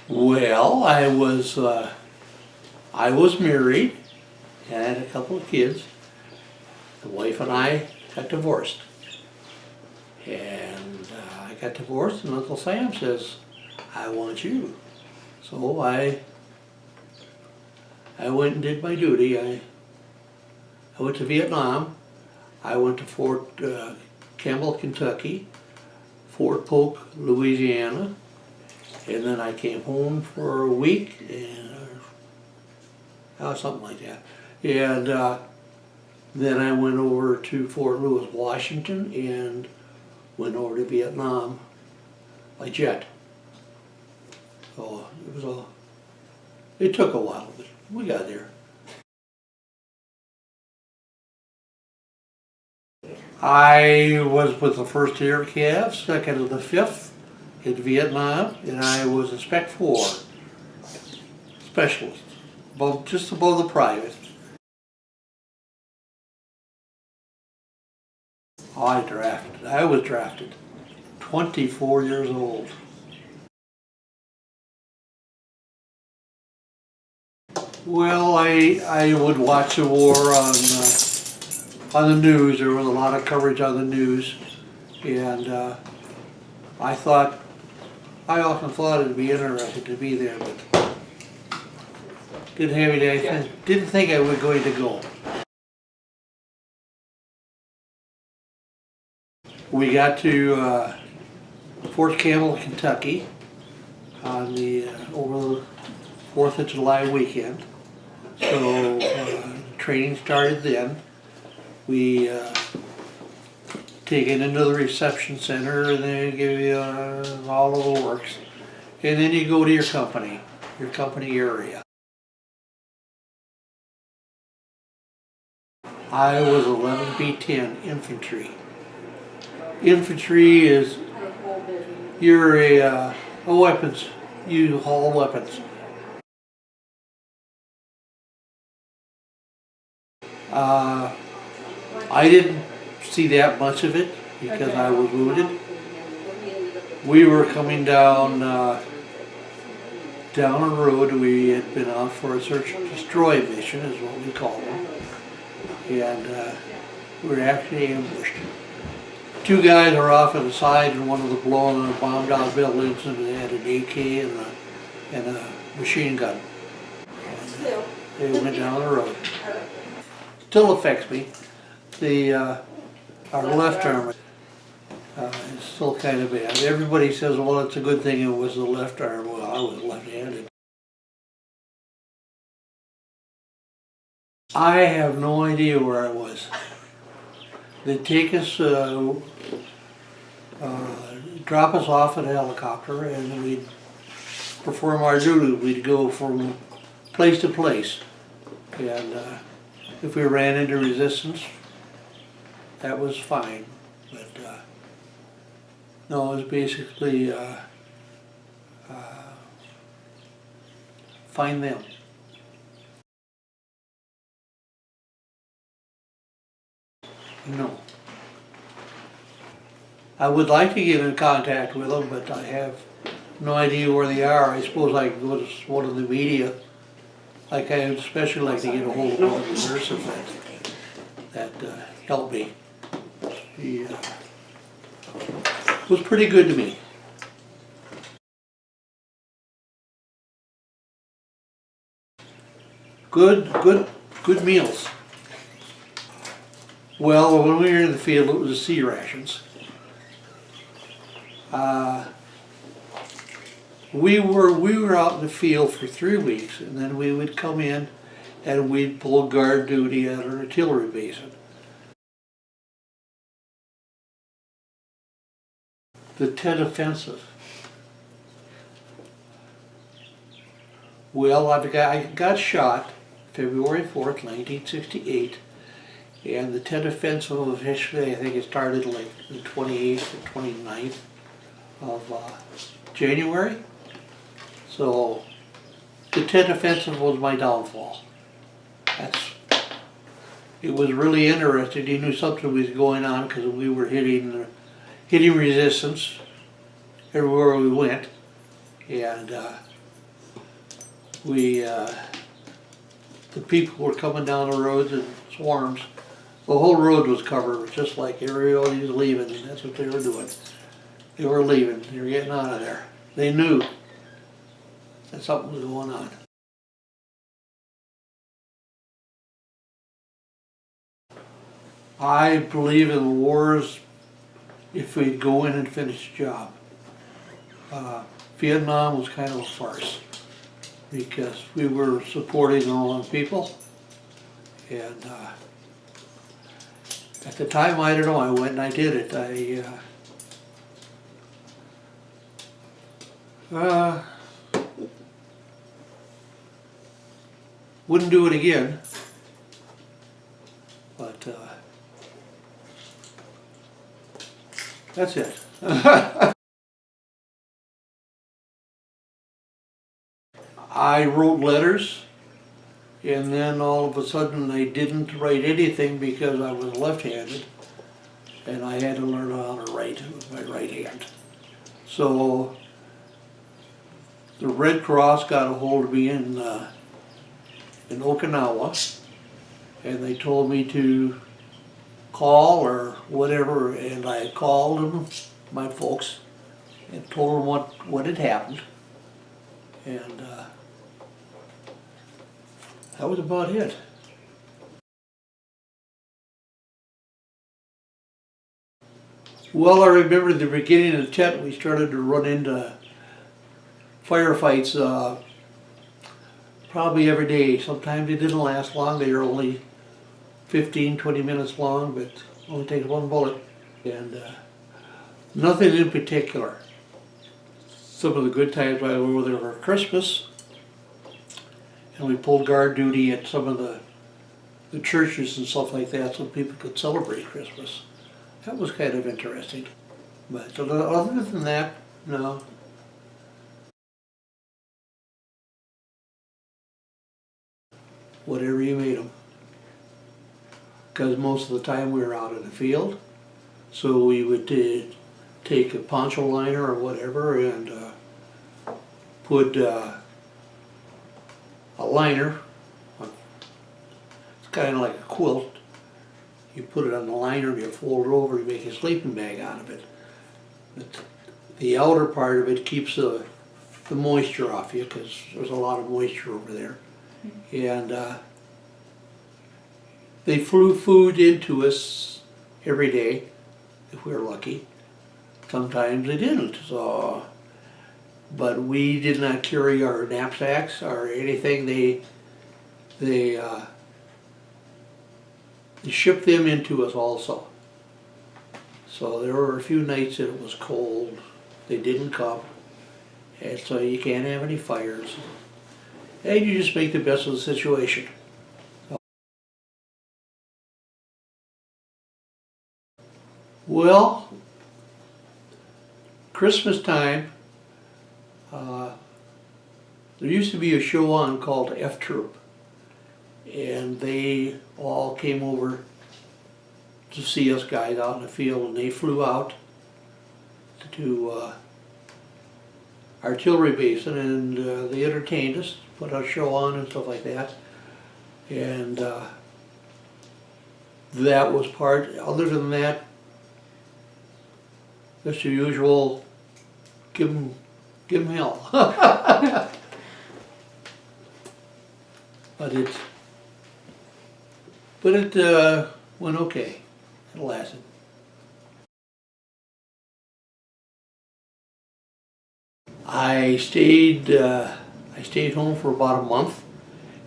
Well, I was married and had a couple of kids. The wife and I got divorced. And I got divorced and Uncle Sam says, I want you. So I went and did my duty. I went to Vietnam. I went to Fort Campbell, Kentucky, Fort Polk, Louisiana, and then I came home for a week and something like that. And then I went over to Fort Lewis, Washington, and went over to Vietnam by jet. So it took a while, but we got there. I was with the 1st Air Cav, 2nd of the 5th in Vietnam, and I was a Spec 4 specialist, just above the private. I was drafted, 24 years old. Well, I would watch the war on the news. There was a lot of coverage on the news, and I often thought it'd be interesting to be there, but didn't think I was going to go. We got to Fort Campbell, Kentucky on over the 4th of July weekend. So training started then. We taken into the reception center and they give you all of the works. And then you go to your company area. I was 11B10 infantry. Infantry is, you're a weapons, you haul weapons. I didn't see that much of it because I was wounded. We were coming down a road. We had been out for a search and destroy mission, is what we call them, and we were actually ambushed. 2 guys were off on the side, and one of them blowing the bombed out buildings, and they had an AK and a machine gun. And, they went down the road. Still affects me. Our left arm is still kind of bad. Everybody says, well, it's a good thing it was the left arm. Well, I was left-handed. I have no idea where I was. They'd take us, drop us off in a helicopter, and we'd perform our duty. We'd go from place to place. And if we ran into resistance, that was fine. But no, it was basically find them. No. I would like to get in contact with them, but I have no idea where they are. I suppose I could go to one of the media. Like I would especially like to get a hold of one of the nurses that helped me. She was pretty good to me. Good meals. Well, when we were in the field, it was the sea rations. We were out in the field for 3 weeks, and then we would come in and we'd pull guard duty at an artillery basin. The Tet Offensive. Well, I got shot February 4th, 1968, and the Tet Offensive officially, I think it started like the 28th or 29th of January. So the Tet Offensive was my downfall. It was really interesting. You knew something was going on because we were hitting resistance everywhere we went, and the people were coming down the roads in swarms. The whole road was covered, just like everybody was leaving, and that's what they were doing. They were leaving, they were getting out of there. They knew that something was going on. I believe in wars if we'd go in and finish the job. Vietnam was kind of a farce because we were supporting our own people, and at the time, I don't know, I went and I did it. I wouldn't do it again, but that's it. I wrote letters, and then all of a sudden I didn't write anything because I was left-handed, and I had to learn how to write with my right hand. So the Red Cross got a hold of me in Okinawa, and they told me to call or whatever, and I called them, my folks, and told them what had happened, and that was about it. Well, I remember the beginning of the tent, we started to run into firefights probably every day. Sometimes they didn't last long, they were only 15, 20 minutes long, but only takes one bullet. And nothing in particular. Some of the good times I was over there for Christmas, and we pulled guard duty at some of the churches and stuff like that so people could celebrate Christmas. That was kind of interesting. But other than that, no. Whatever you made them. Because most of the time we were out in the field, so we would take a poncho liner or whatever and put a liner, it's kind of like a quilt. You put it on the liner and you fold it over and make a sleeping bag out of it. But the outer part of it keeps the moisture off you because there's a lot of moisture over there. And they flew food into us every day if we were lucky. Sometimes they didn't. So, but we did not carry our knapsacks or anything. They shipped them into us also. So there were a few nights that it was cold. They didn't come, and so you can't have any fires. And you just make the best of the situation. Well, Christmas time, there used to be a show on called F Troop, and they all came over to see us guys out in the field, and they flew out to artillery base, and they entertained us, put a show on and stuff like that, and that was part. Other than that, just the usual, give 'em hell. But it went okay. It lasted. I stayed home for about a month,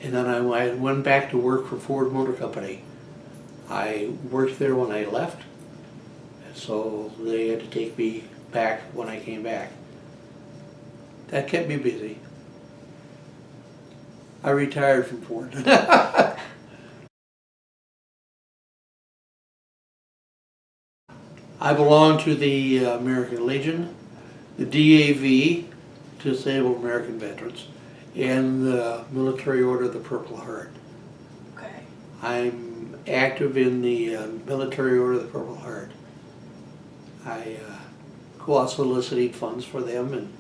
and then I went back to work for Ford Motor Company. I worked there when I left, and so they had to take me back when I came back. That kept me busy. I retired from Ford. I belong to the American Legion, the DAV, Disabled American Veterans, and the Military Order of the Purple Heart. Okay. I'm active in the Military Order of the Purple Heart. I go out soliciting funds for them, and